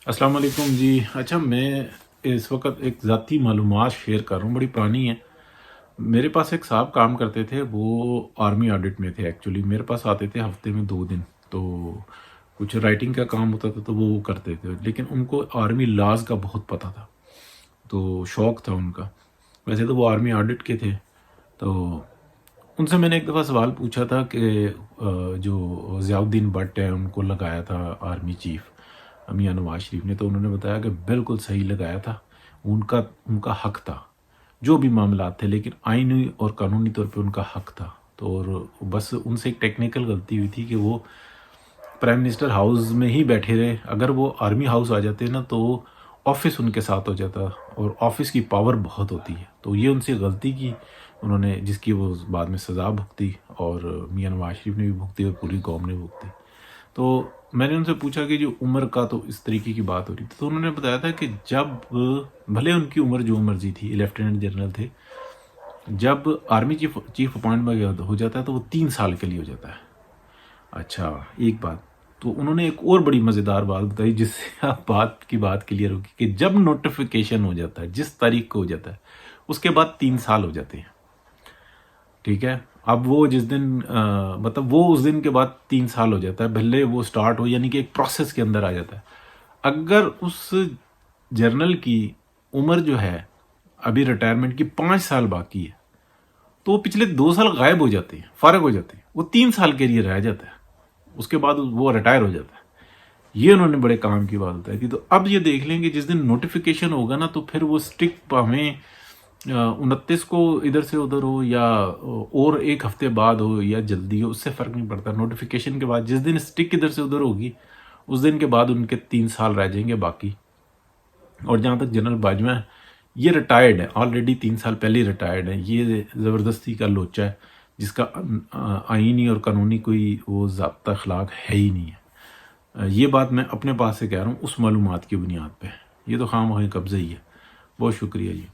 السلام علیکم جی۔ اچھا، میں اس وقت ایک ذاتی معلومات شیئر کر رہا ہوں، بڑی پرانی ہے۔ میرے پاس ایک صاحب کام کرتے تھے، وہ آرمی آڈٹ میں تھے ایکچولی۔ میرے پاس آتے تھے ہفتے میں 2 دن، تو کچھ رائٹنگ کا کام ہوتا تھا تو وہ کرتے تھے، لیکن ان کو آرمی لاز کا بہت پتہ تھا، تو شوق تھا ان کا۔ ویسے تو وہ آرمی آڈٹ کے تھے، تو ان سے میں نے ایک دفعہ سوال پوچھا تھا کہ جو ضیاء الدین بٹ ہے ان کو لگایا تھا آرمی چیف میاں نواز شریف نے، تو انہوں نے بتایا کہ بالکل صحیح لگایا تھا، ان کا حق تھا جو بھی معاملات تھے، لیکن آئینی اور قانونی طور پہ ان کا حق تھا۔ تو اور بس ان سے ایک ٹیکنیکل غلطی ہوئی تھی کہ وہ پرائم منسٹر ہاؤس میں ہی بیٹھے رہے۔ اگر وہ آرمی ہاؤس آ جاتے نا تو آفس ان کے ساتھ ہو جاتا، اور آفس کی پاور بہت ہوتی ہے، تو یہ ان سے غلطی کی انہوں نے، جس کی وہ بعد میں سزا بھگتی، اور میاں نواز شریف نے بھی بھگتی اور پوری قوم نے بھگتی۔ تو میں نے ان سے پوچھا کہ جو عمر کا تو اس طریقے کی بات ہو رہی تھی، تو انہوں نے بتایا تھا کہ جب بھلے ان کی عمر جو مرضی تھی، لیفٹیننٹ جنرل تھے، جب آرمی چیف اپوائنٹمنٹ ہو جاتا ہے تو وہ 3 سال کے لیے ہو جاتا ہے۔ اچھا، ایک بات تو انہوں نے ایک اور بڑی مزیدار بات بتائی جس سے آپ کی بات کلیئر ہوگی، کہ جب نوٹیفیکیشن ہو جاتا ہے جس تاریخ کو ہو جاتا ہے، اس کے بعد 3 سال ہو جاتے ہیں۔ ٹھیک ہے، اب وہ جس دن مطلب وہ اس دن کے بعد 3 سال ہو جاتا ہے، بھلے وہ سٹارٹ ہو، یعنی کہ ایک پروسیس کے اندر آ جاتا ہے۔ اگر اس جرنل کی عمر جو ہے ابھی ریٹائرمنٹ کی 5 سال باقی ہے، تو وہ پچھلے 2 سال غائب ہو جاتے ہیں، فارغ ہو جاتے ہیں، وہ 3 سال کے لیے رہ جاتا ہے، اس کے بعد وہ ریٹائر ہو جاتا ہے۔ یہ انہوں نے بڑے کام کی بات بتائی تھی۔ تو اب یہ دیکھ لیں کہ جس دن نوٹیفیکیشن ہوگا نا، تو پھر وہ سٹک ہمیں 29 کو ادھر سے ادھر ہو، یا اور ایک ہفتے بعد ہو یا جلدی ہو، اس سے فرق نہیں پڑتا۔ نوٹیفیکیشن کے بعد جس دن سٹک ادھر سے ادھر ہوگی، اس دن کے بعد ان کے 3 سال رہ جائیں گے باقی۔ اور جہاں تک جنرل باجوہ ہے، یہ ریٹائرڈ ہے، آلریڈی 3 سال پہلے ریٹائرڈ ہے۔ یہ زبردستی کا لوچا ہے جس کا آئینی اور قانونی کوئی وہ ضابطہ اخلاق ہے ہی نہیں ہے۔ یہ بات میں اپنے پاس سے کہہ رہا ہوں، اس معلومات کی بنیاد پہ۔ یہ تو خواہ مخواہ قبضہ ہی ہے۔ بہت شکریہ جی۔